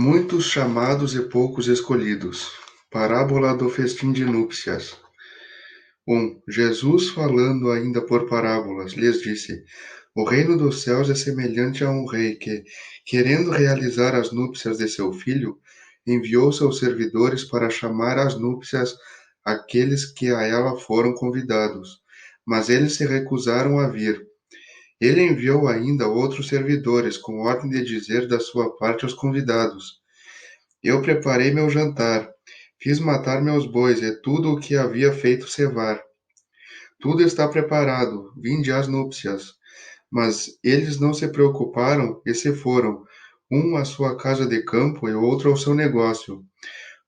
Muitos chamados e poucos escolhidos. Parábola do festim de núpcias. 1. Jesus, falando ainda por parábolas, lhes disse: O reino dos céus é semelhante a um rei que, querendo realizar as núpcias de seu filho, enviou seus servidores para chamar às núpcias aqueles que a ela foram convidados. Mas eles se recusaram a vir. Ele enviou ainda outros servidores, com ordem de dizer da sua parte aos convidados: Eu preparei meu jantar, fiz matar meus bois e tudo o que havia feito cevar. Tudo está preparado, vinde às núpcias. Mas eles não se preocuparam e se foram, um à sua casa de campo e outro ao seu negócio.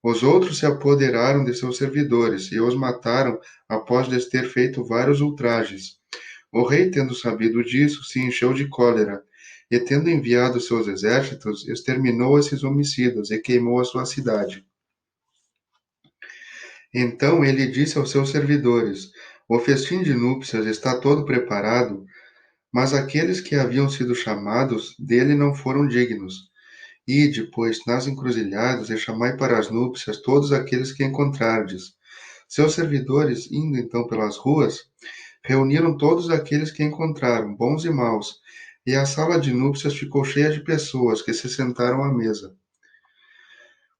Os outros se apoderaram de seus servidores e os mataram após lhes ter feito vários ultrajes. O rei, tendo sabido disso, se encheu de cólera e, tendo enviado seus exércitos, exterminou esses homicidas e queimou a sua cidade. Então ele disse aos seus servidores: O festim de núpcias está todo preparado, mas aqueles que haviam sido chamados dele não foram dignos. Ide, pois, nas encruzilhadas e chamai para as núpcias todos aqueles que encontrardes. Seus servidores, indo então pelas ruas, reuniram todos aqueles que encontraram, bons e maus, e a sala de núpcias ficou cheia de pessoas que se sentaram à mesa.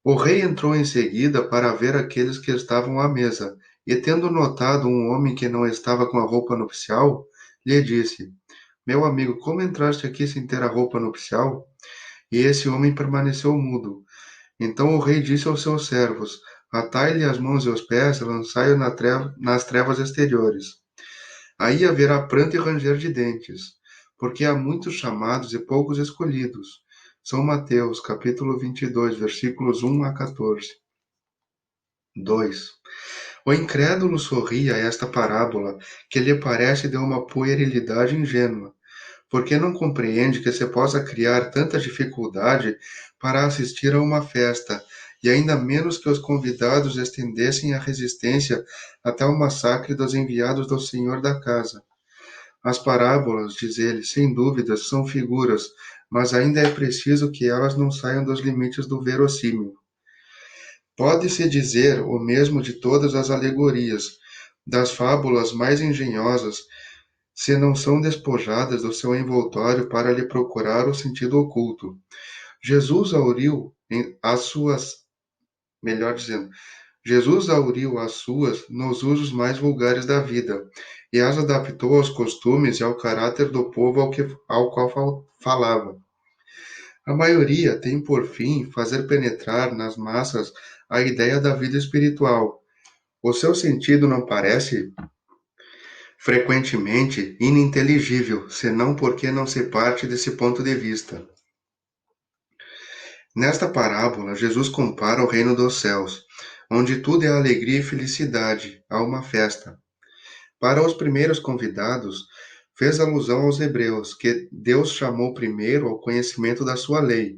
O rei entrou em seguida para ver aqueles que estavam à mesa, e tendo notado um homem que não estava com a roupa nupcial, lhe disse: Meu amigo, como entraste aqui sem ter a roupa nupcial? E esse homem permaneceu mudo. Então o rei disse aos seus servos: Atai-lhe as mãos e os pés e lançai-o nas trevas exteriores. Aí haverá pranto e ranger de dentes, porque há muitos chamados e poucos escolhidos. São Mateus, capítulo 22, versículos 1 a 14. 2. O incrédulo sorri a esta parábola, que lhe parece de uma puerilidade ingênua, porque não compreende que se possa criar tanta dificuldade para assistir a uma festa, e ainda menos que os convidados estendessem a resistência até o massacre dos enviados do senhor da casa. As parábolas, diz ele, sem dúvidas, são figuras, mas ainda é preciso que elas não saiam dos limites do verossímil. Pode-se dizer o mesmo de todas as alegorias, das fábulas mais engenhosas, se não são despojadas do seu envoltório para lhe procurar o sentido oculto. Jesus auriu as suas, melhor dizendo, Jesus auriu as suas nos usos mais vulgares da vida, e as adaptou aos costumes e ao caráter do povo ao qual falava. A maioria tem por fim fazer penetrar nas massas a ideia da vida espiritual. O seu sentido não parece, frequentemente, ininteligível, senão porque não se parte desse ponto de vista. Nesta parábola, Jesus compara o reino dos céus, onde tudo é alegria e felicidade, a uma festa. Para os primeiros convidados, fez alusão aos hebreus, que Deus chamou primeiro ao conhecimento da sua lei.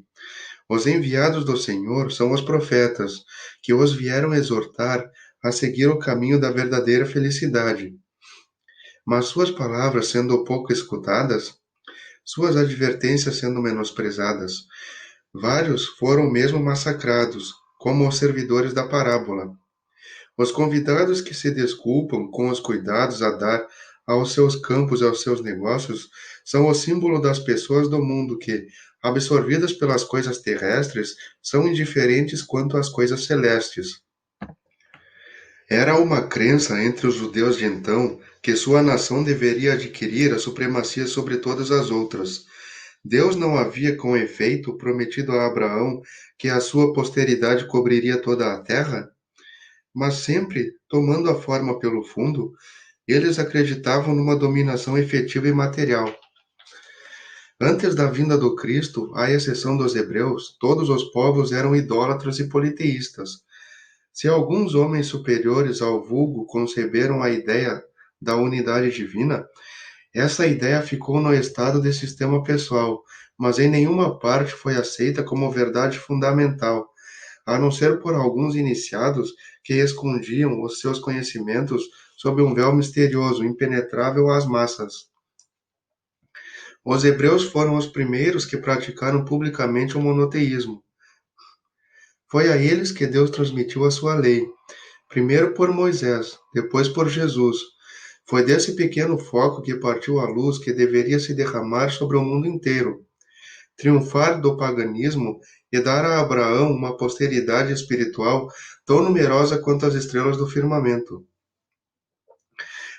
Os enviados do Senhor são os profetas, que os vieram exortar a seguir o caminho da verdadeira felicidade. Mas suas palavras sendo pouco escutadas, suas advertências sendo menosprezadas, vários foram mesmo massacrados, como os servidores da parábola. Os convidados que se desculpam com os cuidados a dar aos seus campos e aos seus negócios são o símbolo das pessoas do mundo que, absorvidas pelas coisas terrestres, são indiferentes quanto às coisas celestes. Era uma crença entre os judeus de então que sua nação deveria adquirir a supremacia sobre todas as outras. Deus não havia, com efeito, prometido a Abraão que a sua posteridade cobriria toda a terra? Mas sempre, tomando a forma pelo fundo, eles acreditavam numa dominação efetiva e material. Antes da vinda do Cristo, à exceção dos hebreus, todos os povos eram idólatras e politeístas. Se alguns homens superiores ao vulgo conceberam a ideia da unidade divina, essa ideia ficou no estado de sistema pessoal, mas em nenhuma parte foi aceita como verdade fundamental, a não ser por alguns iniciados que escondiam os seus conhecimentos sob um véu misterioso, impenetrável às massas. Os hebreus foram os primeiros que praticaram publicamente o monoteísmo. Foi a eles que Deus transmitiu a sua lei, primeiro por Moisés, depois por Jesus. Foi desse pequeno foco que partiu a luz que deveria se derramar sobre o mundo inteiro, triunfar do paganismo e dar a Abraão uma posteridade espiritual tão numerosa quanto as estrelas do firmamento.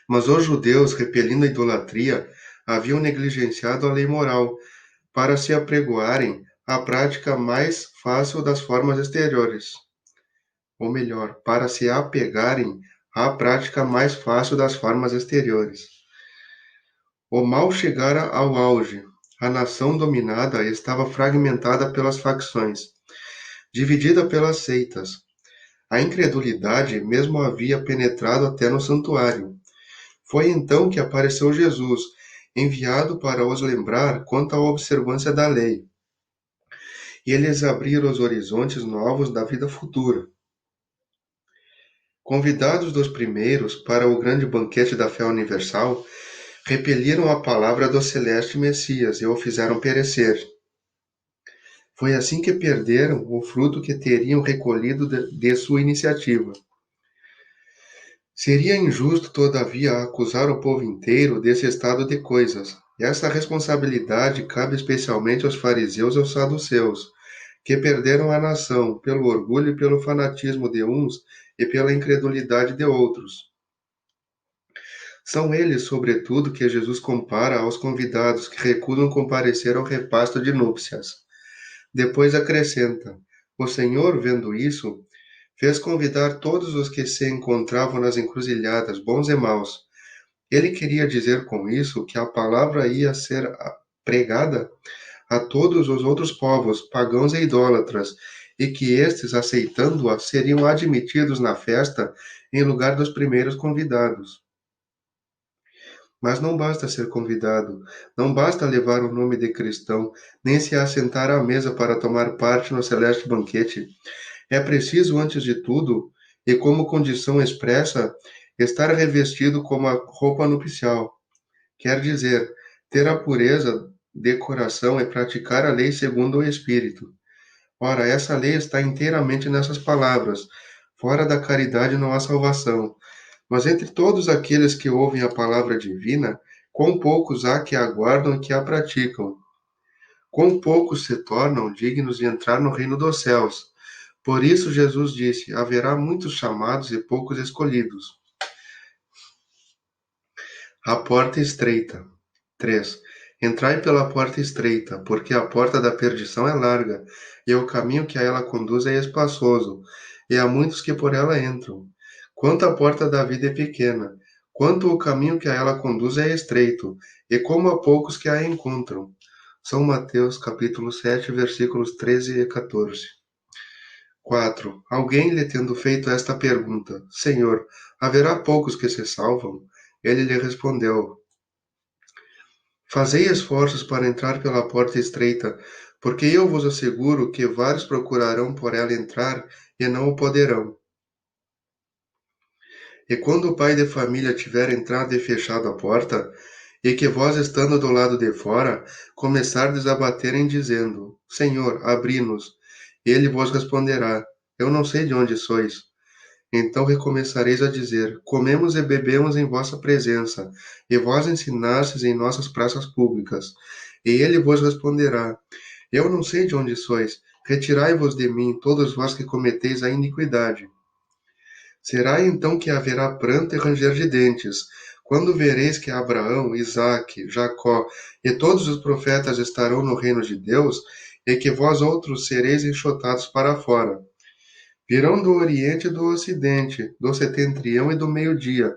Mas os judeus, repelindo a idolatria, haviam negligenciado a lei moral para se apregoarem à prática mais fácil das formas exteriores, ou melhor, para se apegarem à prática mais fácil das formas exteriores. O mal chegara ao auge. A nação dominada estava fragmentada pelas facções, dividida pelas seitas. A incredulidade mesmo havia penetrado até no santuário. Foi então que apareceu Jesus, enviado para os lembrar quanto à observância da lei, e eles abriram os horizontes novos da vida futura. Convidados dos primeiros para o grande banquete da fé universal, repeliram a palavra do celeste Messias e o fizeram perecer. Foi assim que perderam o fruto que teriam recolhido de sua iniciativa. Seria injusto, todavia, acusar o povo inteiro desse estado de coisas. Essa responsabilidade cabe especialmente aos fariseus e aos saduceus, que perderam a nação pelo orgulho e pelo fanatismo de uns e pela incredulidade de outros. São eles, sobretudo, que Jesus compara aos convidados que recusam comparecer ao repasto de núpcias. Depois acrescenta: O Senhor, vendo isso, fez convidar todos os que se encontravam nas encruzilhadas, bons e maus. Ele queria dizer com isso que a palavra ia ser pregada a todos os outros povos, pagãos e idólatras, e que estes, aceitando-a, seriam admitidos na festa em lugar dos primeiros convidados. Mas não basta ser convidado, não basta levar o nome de cristão, nem se assentar à mesa para tomar parte no celeste banquete. É preciso, antes de tudo, e como condição expressa, estar revestido como a roupa nupcial. Quer dizer, ter a pureza de coração e praticar a lei segundo o Espírito. Ora, essa lei está inteiramente nessas palavras. Fora da caridade não há salvação. Mas entre todos aqueles que ouvem a palavra divina, quão poucos há que a guardam e que a praticam? Quão poucos se tornam dignos de entrar no reino dos céus? Por isso Jesus disse: haverá muitos chamados e poucos escolhidos. A porta estreita. 3. Entrai pela porta estreita, porque a porta da perdição é larga, e o caminho que a ela conduz é espaçoso, e há muitos que por ela entram. Quanto a porta da vida é pequena, quanto o caminho que a ela conduz é estreito, e como há poucos que a encontram. São Mateus, capítulo 7, versículos 13 e 14. 4. Alguém lhe tendo feito esta pergunta: Senhor, haverá poucos que se salvam? Ele lhe respondeu: Fazei esforços para entrar pela porta estreita, porque eu vos asseguro que vários procurarão por ela entrar e não o poderão. E quando o pai de família tiver entrado e fechado a porta, e que vós, estando do lado de fora, começardes a baterem dizendo: Senhor, abri-nos, ele vos responderá: Eu não sei de onde sois. Então recomeçareis a dizer: Comemos e bebemos em vossa presença, e vós ensinastes em nossas praças públicas. E ele vos responderá: Eu não sei de onde sois. Retirai-vos de mim, todos vós que cometeis a iniquidade. Será então que haverá pranto e ranger de dentes, quando vereis que Abraão, Isaque, Jacó e todos os profetas estarão no reino de Deus, e que vós outros sereis enxotados para fora. Virão do Oriente e do Ocidente, do Setentrião e do Meio-Dia,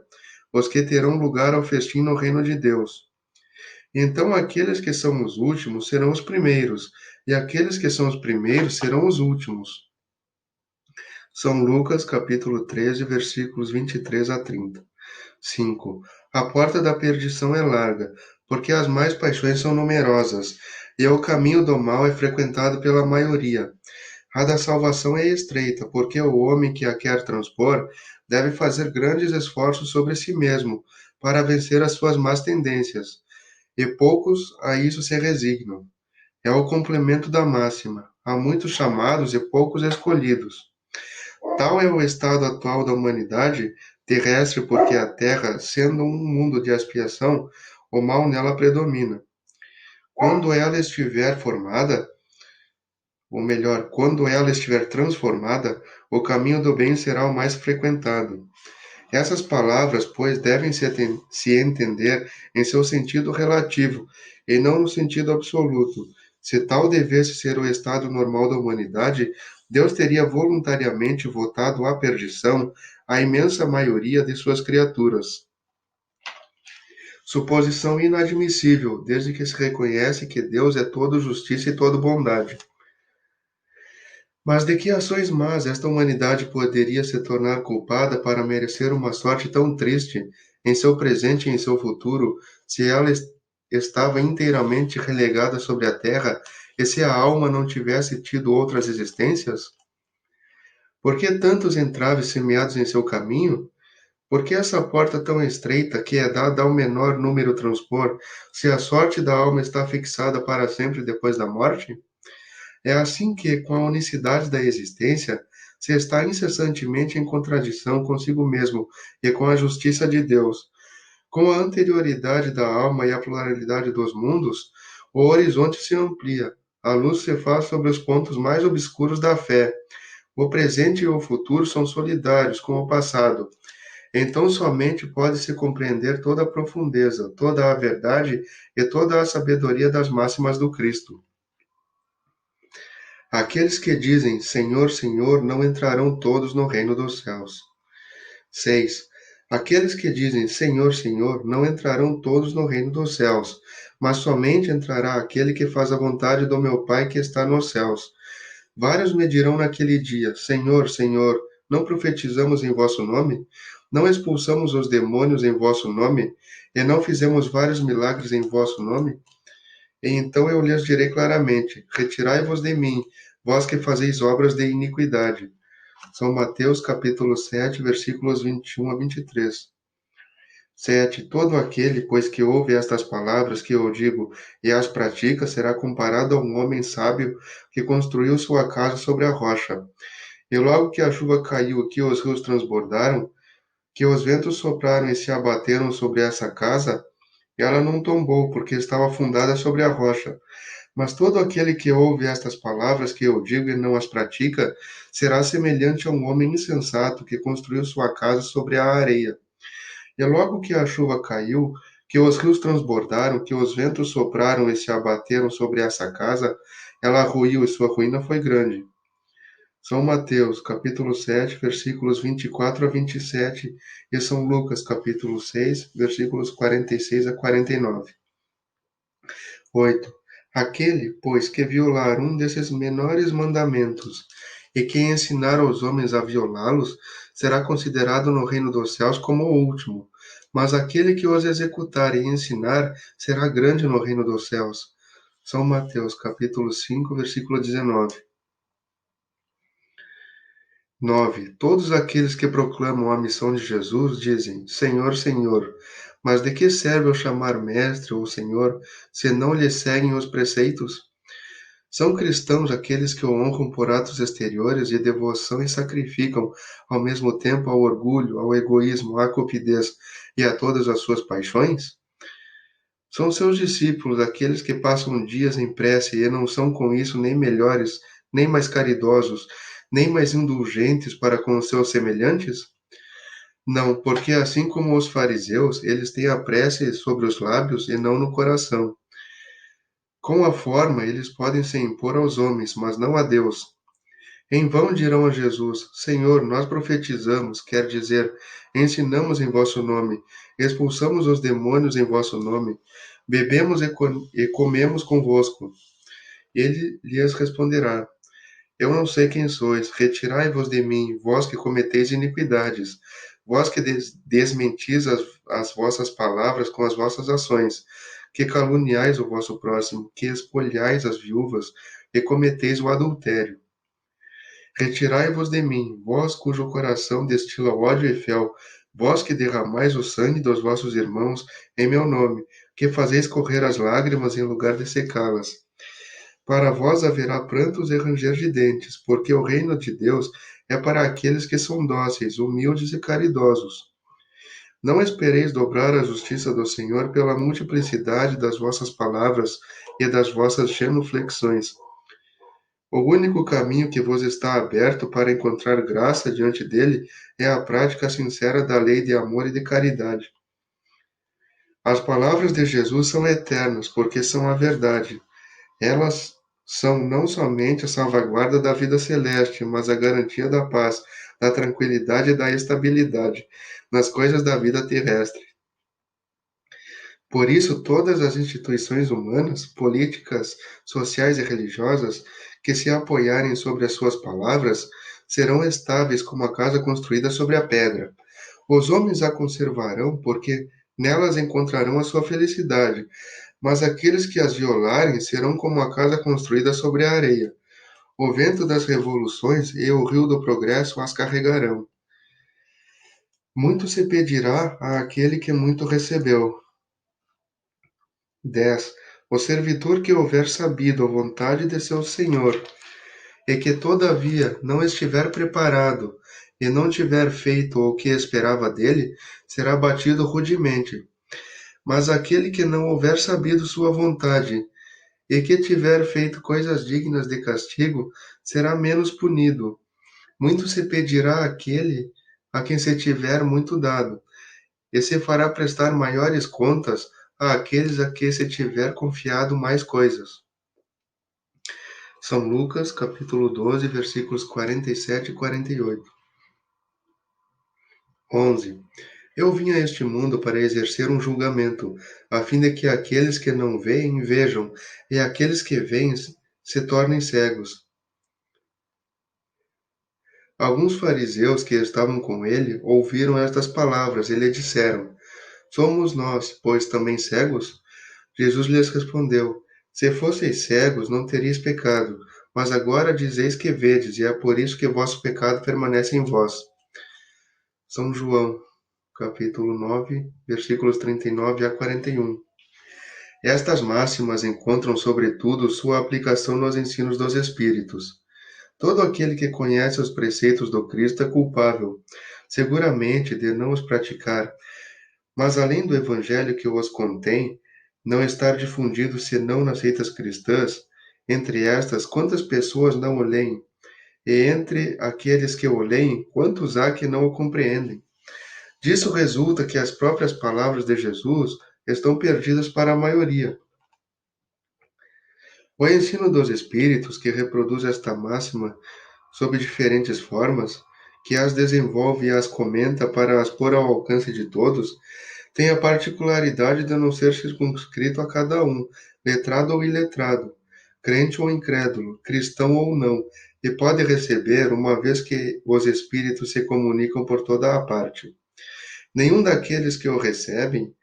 os que terão lugar ao festim no reino de Deus. Então aqueles que são os últimos serão os primeiros, e aqueles que são os primeiros serão os últimos. São Lucas, capítulo 13, versículos 23 a 30. 5. A porta da perdição é larga, porque as mais paixões são numerosas, e o caminho do mal é frequentado pela maioria. A da salvação é estreita, porque o homem que a quer transpor deve fazer grandes esforços sobre si mesmo para vencer as suas más tendências, e poucos a isso se resignam. É o complemento da máxima: há muitos chamados e poucos escolhidos. Tal é o estado atual da humanidade terrestre, porque a Terra, sendo um mundo de expiação, o mal nela predomina. Quando ela estiver formada, ou melhor, quando ela estiver transformada, o caminho do bem será o mais frequentado. Essas palavras, pois, devem se entender em seu sentido relativo e não no sentido absoluto. Se tal devesse ser o estado normal da humanidade, Deus teria voluntariamente votado à perdição a imensa maioria de suas criaturas. Suposição inadmissível, desde que se reconhece que Deus é todo justiça e todo bondade. Mas de que ações más esta humanidade poderia se tornar culpada para merecer uma sorte tão triste em seu presente e em seu futuro, se ela estava inteiramente relegada sobre a terra e se a alma não tivesse tido outras existências? Por que tantos entraves semeados em seu caminho? Por que essa porta tão estreita que é dada ao menor número transpor, se a sorte da alma está fixada para sempre depois da morte? É assim que, com a unicidade da existência, se está incessantemente em contradição consigo mesmo e com a justiça de Deus. Com a anterioridade da alma e a pluralidade dos mundos, o horizonte se amplia, a luz se faz sobre os pontos mais obscuros da fé. O presente e o futuro são solidários com o passado. Então somente pode-se compreender toda a profundeza, toda a verdade e toda a sabedoria das máximas do Cristo. Aqueles que dizem Senhor, Senhor, não entrarão todos no reino dos céus. 6. Aqueles que dizem Senhor, Senhor, não entrarão todos no reino dos céus, mas somente entrará aquele que faz a vontade do meu Pai que está nos céus. Vários me dirão naquele dia: Senhor, Senhor, não profetizamos em vosso nome? Não expulsamos os demônios em vosso nome? E não fizemos vários milagres em vosso nome? E então eu lhes direi claramente: Retirai-vos de mim, vós que fazeis obras de iniquidade. São Mateus capítulo 7, versículos 21 a 23. 7. Todo aquele, pois, que ouve estas palavras que eu digo e as pratica, será comparado a um homem sábio que construiu sua casa sobre a rocha. E logo que a chuva caiu, que os rios transbordaram, que os ventos sopraram e se abateram sobre essa casa, ela não tombou, porque estava fundada sobre a rocha. Mas todo aquele que ouve estas palavras que eu digo e não as pratica, será semelhante a um homem insensato que construiu sua casa sobre a areia. E logo que a chuva caiu, que os rios transbordaram, que os ventos sopraram e se abateram sobre essa casa, ela ruiu e sua ruína foi grande. São Mateus, capítulo 7, versículos 24 a 27, e São Lucas, capítulo 6, versículos 46 a 49. 8. Aquele, pois, que violar um desses menores mandamentos e que ensinar aos homens a violá-los, será considerado no reino dos céus como o último. Mas aquele que os executar e ensinar será grande no reino dos céus. São Mateus, capítulo 5, versículo 19. 9. Todos aqueles que proclamam a missão de Jesus dizem: Senhor, Senhor. Mas de que serve eu chamar mestre ou senhor, se não lhe seguem os preceitos? São cristãos aqueles que o honram por atos exteriores de devoção e sacrificam ao mesmo tempo ao orgulho, ao egoísmo, à cupidez e a todas as suas paixões? São seus discípulos aqueles que passam dias em prece e não são com isso nem melhores, nem mais caridosos, nem mais indulgentes para com os seus semelhantes? Não, porque assim como os fariseus, eles têm a prece sobre os lábios e não no coração. Com a forma, eles podem se impor aos homens, mas não a Deus. Em vão dirão a Jesus: Senhor, nós profetizamos, quer dizer, ensinamos em vosso nome, expulsamos os demônios em vosso nome, bebemos e comemos convosco. Ele lhes responderá: Eu não sei quem sois, retirai-vos de mim, vós que cometeis iniquidades, vós que desmentis as vossas palavras com as vossas ações, que caluniais o vosso próximo, que espolhais as viúvas e cometeis o adultério. Retirai-vos de mim, vós cujo coração destila ódio e fel, vós que derramais o sangue dos vossos irmãos em meu nome, que fazeis correr as lágrimas em lugar de secá-las. Para vós haverá prantos e ranger de dentes, porque o reino de Deus é para aqueles que são dóceis, humildes e caridosos. Não espereis dobrar a justiça do Senhor pela multiplicidade das vossas palavras e das vossas genuflexões. O único caminho que vos está aberto para encontrar graça diante dele é a prática sincera da lei de amor e de caridade. As palavras de Jesus são eternas, porque são a verdade. Elas são não somente a salvaguarda da vida celeste, mas a garantia da paz, da tranquilidade e da estabilidade nas coisas da vida terrestre. Por isso, todas as instituições humanas, políticas, sociais e religiosas que se apoiarem sobre as suas palavras serão estáveis como a casa construída sobre a pedra. Os homens a conservarão porque nelas encontrarão a sua felicidade, mas aqueles que as violarem serão como a casa construída sobre a areia. O vento das revoluções e o rio do progresso as carregarão. Muito se pedirá àquele que muito recebeu. 10. O servitor que houver sabido a vontade de seu senhor, e que todavia não estiver preparado, e não tiver feito o que esperava dele, será batido rudemente. Mas aquele que não houver sabido sua vontade, e que tiver feito coisas dignas de castigo, será menos punido. Muito se pedirá àquele a quem se tiver muito dado, e se fará prestar maiores contas àqueles a que se tiver confiado mais coisas. São Lucas, capítulo 12, versículos 47 e 48. 11. Eu vim a este mundo para exercer um julgamento, a fim de que aqueles que não veem vejam, e aqueles que veem se tornem cegos. Alguns fariseus que estavam com ele ouviram estas palavras e lhe disseram: Somos nós, pois, também cegos? Jesus lhes respondeu: Se fosseis cegos, não teríeis pecado, mas agora dizeis que vedes, e é por isso que vosso pecado permanece em vós. São João, capítulo 9, versículos 39 a 41. Estas máximas encontram, sobretudo, sua aplicação nos ensinos dos Espíritos. Todo aquele que conhece os preceitos do Cristo é culpável, seguramente, de não os praticar, mas além do Evangelho que os contém, não estar difundido senão nas seitas cristãs, entre estas, quantas pessoas não o leem? E entre aqueles que o leem, quantos há que não o compreendem? Disso resulta que as próprias palavras de Jesus estão perdidas para a maioria. O ensino dos Espíritos, que reproduz esta máxima sob diferentes formas, que as desenvolve e as comenta para as pôr ao alcance de todos, tem a particularidade de não ser circunscrito a cada um, letrado ou iletrado, crente ou incrédulo, cristão ou não, e pode receber uma vez que os Espíritos se comunicam por toda a parte. Nenhum daqueles que o recebem,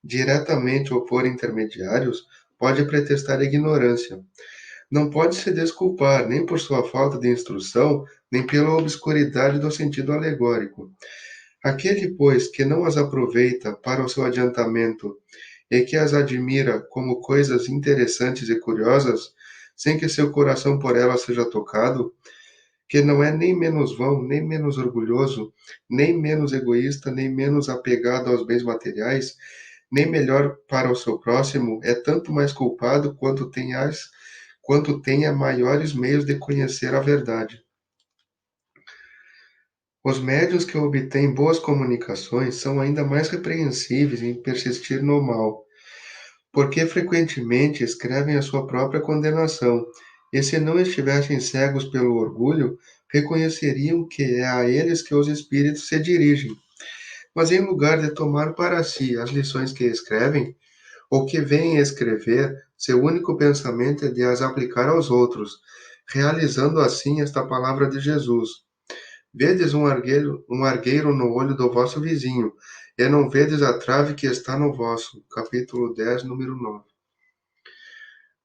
diretamente ou por intermediários, pode pretextar ignorância. Não pode se desculpar nem por sua falta de instrução, nem pela obscuridade do sentido alegórico. Aquele, pois, que não as aproveita para o seu adiantamento e que as admira como coisas interessantes e curiosas, sem que seu coração por elas seja tocado, que não é nem menos vão, nem menos orgulhoso, nem menos egoísta, nem menos apegado aos bens materiais, nem melhor para o seu próximo, é tanto mais culpado quanto tenha maiores meios de conhecer a verdade. Os médios que obtêm boas comunicações são ainda mais repreensíveis em persistir no mal, porque frequentemente escrevem a sua própria condenação, e se não estivessem cegos pelo orgulho, reconheceriam que é a eles que os espíritos se dirigem. Mas em lugar de tomar para si as lições que escrevem, ou que vêm escrever, seu único pensamento é de as aplicar aos outros, realizando assim esta palavra de Jesus: Vedes um argueiro no olho do vosso vizinho, e não vedes a trave que está no vosso. Capítulo 10, número 9.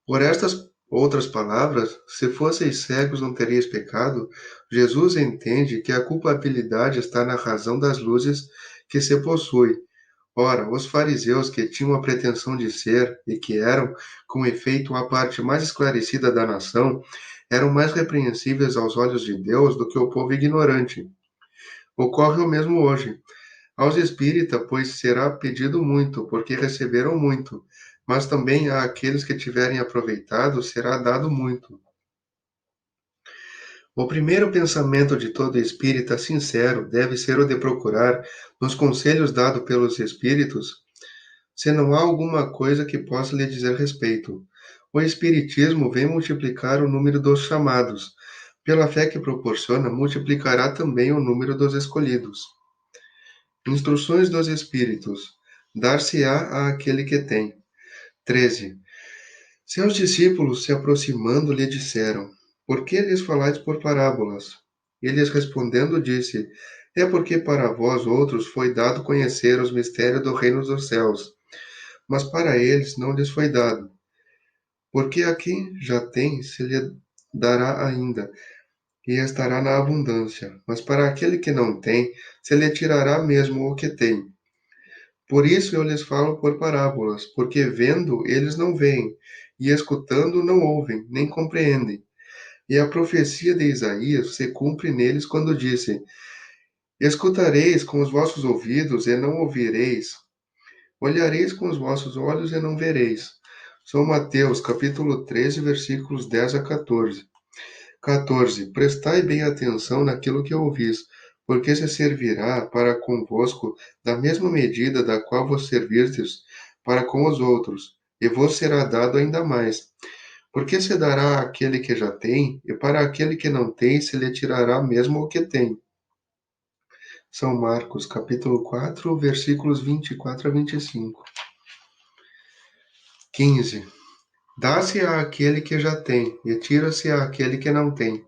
Por estas outras palavras, se fosseis cegos não teríeis pecado, Jesus entende que a culpabilidade está na razão das luzes que se possui, Ora, os fariseus que tinham a pretensão de ser, e que eram, com efeito, a parte mais esclarecida da nação, eram mais repreensíveis aos olhos de Deus do que o povo ignorante. Ocorre o mesmo hoje. Aos espírita, pois será pedido muito, porque receberam muito, mas também àqueles que tiverem aproveitado será dado muito. O primeiro pensamento de todo espírita sincero deve ser o de procurar, nos conselhos dados pelos espíritos, se não há alguma coisa que possa lhe dizer respeito. O espiritismo vem multiplicar o número dos chamados. Pela fé que proporciona, multiplicará também o número dos escolhidos. Instruções dos Espíritos. Dar-se-á àquele que tem. 13. Seus discípulos, se aproximando, lhe disseram: Por que lhes falais por parábolas? Eles respondendo, disse: É porque para vós outros foi dado conhecer os mistérios do reino dos céus, mas para eles não lhes foi dado. Porque a quem já tem, se lhe dará ainda, e estará na abundância. Mas para aquele que não tem, se lhe tirará mesmo o que tem. Por isso eu lhes falo por parábolas, porque vendo eles não veem, e escutando não ouvem, nem compreendem. E a profecia de Isaías se cumpre neles quando disse: Escutareis com os vossos ouvidos e não ouvireis, olhareis com os vossos olhos e não vereis. São Mateus, capítulo 13, versículos 10 a 14. 14. Prestai bem atenção naquilo que ouvis, porque se servirá para convosco da mesma medida da qual vos servistes para com os outros, e vos será dado ainda mais. Porque se dará àquele que já tem, e para aquele que não tem se lhe tirará mesmo o que tem. São Marcos, capítulo 4, versículos 24 a 25. 15. Dá-se àquele que já tem, e tira-se àquele que não tem.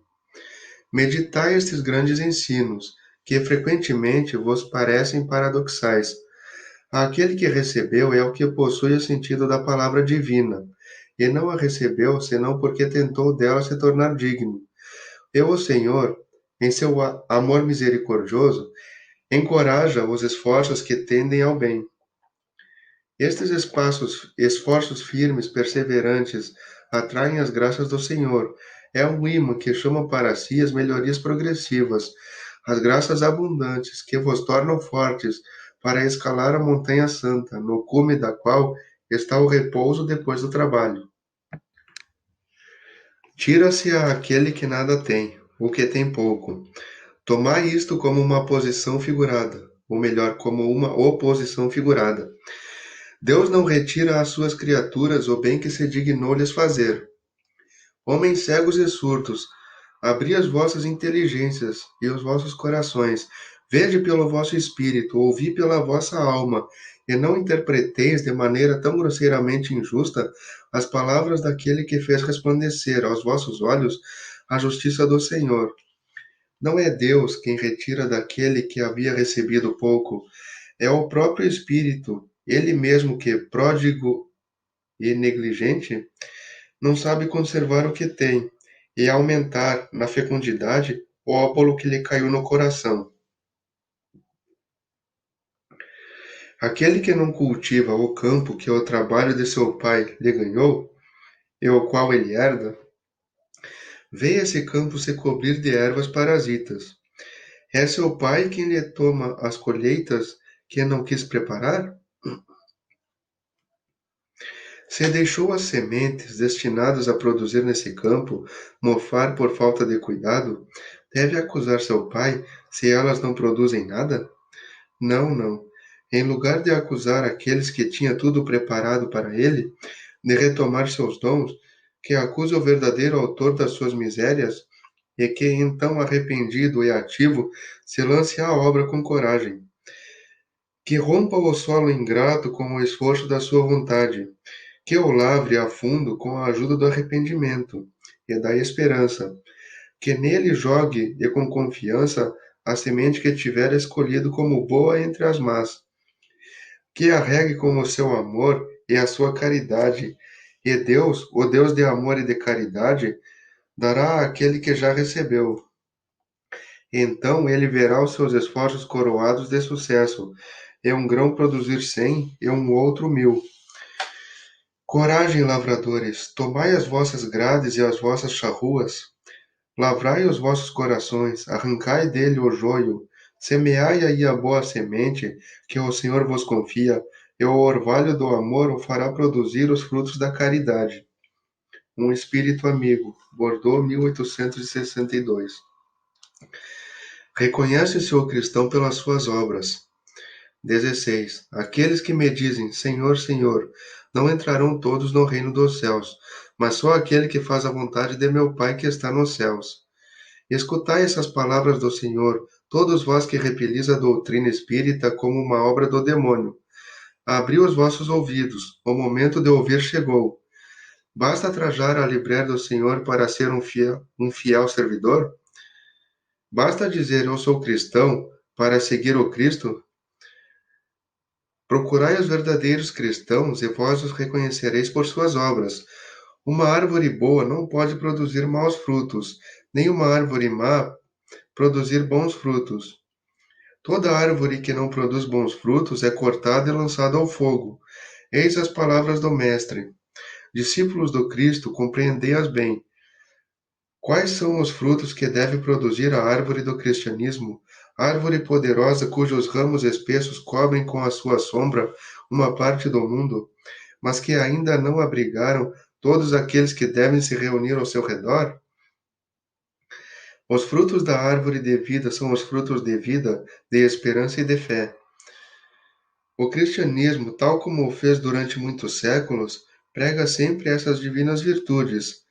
Meditai estes grandes ensinos, que frequentemente vos parecem paradoxais. Aquele que recebeu é o que possui o sentido da palavra divina, e não a recebeu senão porque tentou dela se tornar digno. E o Senhor, em seu amor misericordioso, encoraja os esforços que tendem ao bem. Estes esforços firmes, perseverantes, atraem as graças do Senhor. É um imã que chama para si as melhorias progressivas, as graças abundantes que vos tornam fortes para escalar a montanha santa, no cume da qual está o repouso depois do trabalho. Tira-se a aquele que nada tem, o que tem pouco. Tomai isto como uma posição figurada, ou melhor, como uma oposição figurada. Deus não retira às suas criaturas o bem que se dignou lhes fazer. Homens cegos e surdos, abri as vossas inteligências e os vossos corações, vede pelo vosso espírito, ouvi pela vossa alma, e não interpreteis de maneira tão grosseiramente injusta as palavras daquele que fez resplandecer aos vossos olhos a justiça do Senhor. Não é Deus quem retira daquele que havia recebido pouco, é o próprio Espírito, ele mesmo que, pródigo e negligente, não sabe conservar o que tem, e aumentar na fecundidade o óbolo que lhe caiu no coração. Aquele que não cultiva o campo que o trabalho de seu pai lhe ganhou, e o qual ele herda, vê esse campo se cobrir de ervas parasitas. É seu pai quem lhe toma as colheitas que não quis preparar? Se deixou as sementes destinadas a produzir nesse campo mofar por falta de cuidado, deve acusar seu pai se elas não produzem nada? Não, não. Em lugar de acusar aqueles que tinha tudo preparado para ele, de retomar seus dons, que acuse o verdadeiro autor das suas misérias, e que então, arrependido e ativo, se lance à obra com coragem. Que rompa o solo ingrato com o esforço da sua vontade, que o lavre a fundo com a ajuda do arrependimento e da esperança, que nele jogue e com confiança a semente que tiver escolhido como boa entre as más, que a regue com o seu amor e a sua caridade, e Deus, o Deus de amor e de caridade, dará àquele que já recebeu. Então ele verá os seus esforços coroados de sucesso, e um grão produzir 100, e um outro 1000. Coragem, lavradores, tomai as vossas grades e as vossas charruas, lavrai os vossos corações, arrancai dele o joio, semeai aí a boa semente, que o Senhor vos confia, e o orvalho do amor o fará produzir os frutos da caridade. Um espírito amigo, Bordeaux, 1862. Reconhece-se o cristão pelas suas obras. 16. Aqueles que me dizem, Senhor, Senhor, não entrarão todos no reino dos céus, mas só aquele que faz a vontade de meu Pai que está nos céus. Escutai essas palavras do Senhor, todos vós que repelis a doutrina espírita como uma obra do demônio. Abri os vossos ouvidos, o momento de ouvir chegou. Basta trajar a libré do Senhor para ser um fiel servidor? Basta dizer eu sou cristão para seguir o Cristo? Procurai os verdadeiros cristãos e vós os reconhecereis por suas obras. Uma árvore boa não pode produzir maus frutos, nem uma árvore má produzir bons frutos. Toda árvore que não produz bons frutos é cortada e lançada ao fogo. Eis as palavras do Mestre. Discípulos do Cristo, compreendei-as bem. Quais são os frutos que deve produzir a árvore do cristianismo? Árvore poderosa cujos ramos espessos cobrem com a sua sombra uma parte do mundo, mas que ainda não abrigaram todos aqueles que devem se reunir ao seu redor? Os frutos da árvore de vida são os frutos de vida, de esperança e de fé. O cristianismo, tal como o fez durante muitos séculos, prega sempre essas divinas virtudes.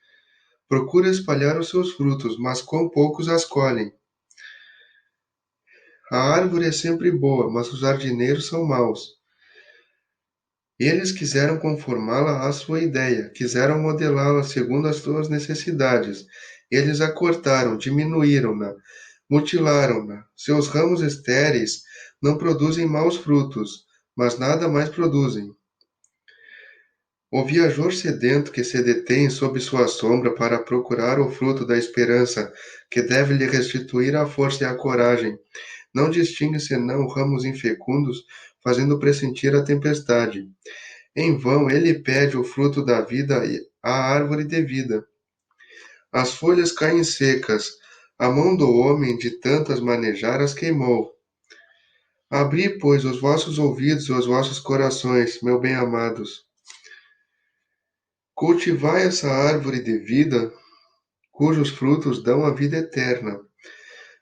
Procura espalhar os seus frutos, mas quão poucos as colhem. A árvore é sempre boa, mas os jardineiros são maus. Eles quiseram conformá-la à sua ideia, quiseram modelá-la segundo as suas necessidades. Eles a cortaram, diminuíram-na, mutilaram-na. Seus ramos estéreis não produzem maus frutos, mas nada mais produzem. O viajor sedento que se detém sob sua sombra para procurar o fruto da esperança, que deve lhe restituir a força e a coragem, não distingue senão ramos infecundos, fazendo pressentir a tempestade. Em vão ele pede o fruto da vida à árvore de vida. As folhas caem secas, a mão do homem de tantas manejar as queimou. Abri, pois, os vossos ouvidos e os vossos corações, meus bem-amados. Cultivai essa árvore de vida, cujos frutos dão a vida eterna.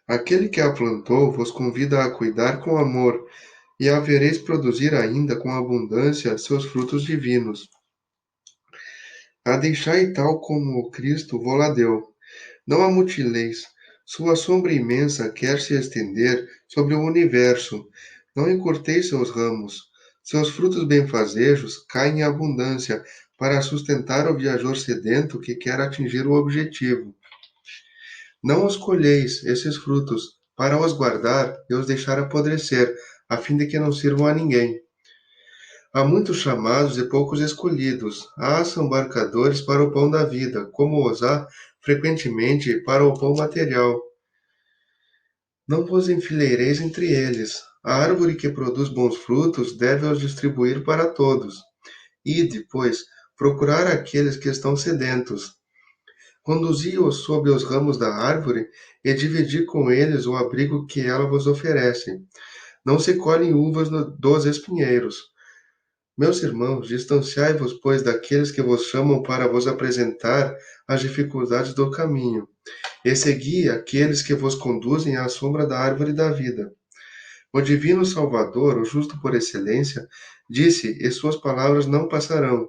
Aquele que a plantou vos convida a cuidar com amor, e a vereis produzir ainda com abundância seus frutos divinos. A deixai tal como o Cristo vô-la deu. Não a mutileis. Sua sombra imensa quer se estender sobre o universo. Não encurteis seus ramos. Seus frutos benfazejos caem em abundância para sustentar o viajor sedento que quer atingir o objetivo. Não os colheis, esses frutos, para os guardar e os deixar apodrecer, a fim de que não sirvam a ninguém. Há muitos chamados e poucos escolhidos. Há assambarcadores para o pão da vida, como os há, frequentemente, para o pão material. Não vos enfileireis entre eles. A árvore que produz bons frutos deve os distribuir para todos. Ide, pois, procurar aqueles que estão sedentos. Conduzi-os sob os ramos da árvore e dividi com eles o abrigo que ela vos oferece. Não se colhem uvas dos espinheiros. Meus irmãos, distanciai-vos, pois, daqueles que vos chamam para vos apresentar as dificuldades do caminho, e segui aqueles que vos conduzem à sombra da árvore da vida. O divino Salvador, o justo por excelência, disse, e suas palavras não passarão.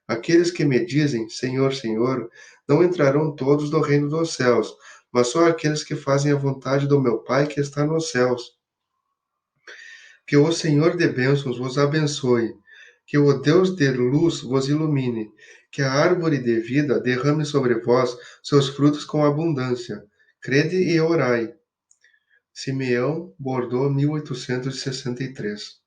Aqueles que me dizem, Senhor, Senhor, não entrarão todos no reino dos céus, mas só aqueles que fazem a vontade do meu Pai que está nos céus. Que o Senhor de bênçãos vos abençoe, que o Deus de luz vos ilumine, que a árvore de vida derrame sobre vós seus frutos com abundância. Crede e orai. Simeão, Bordeaux, 1863.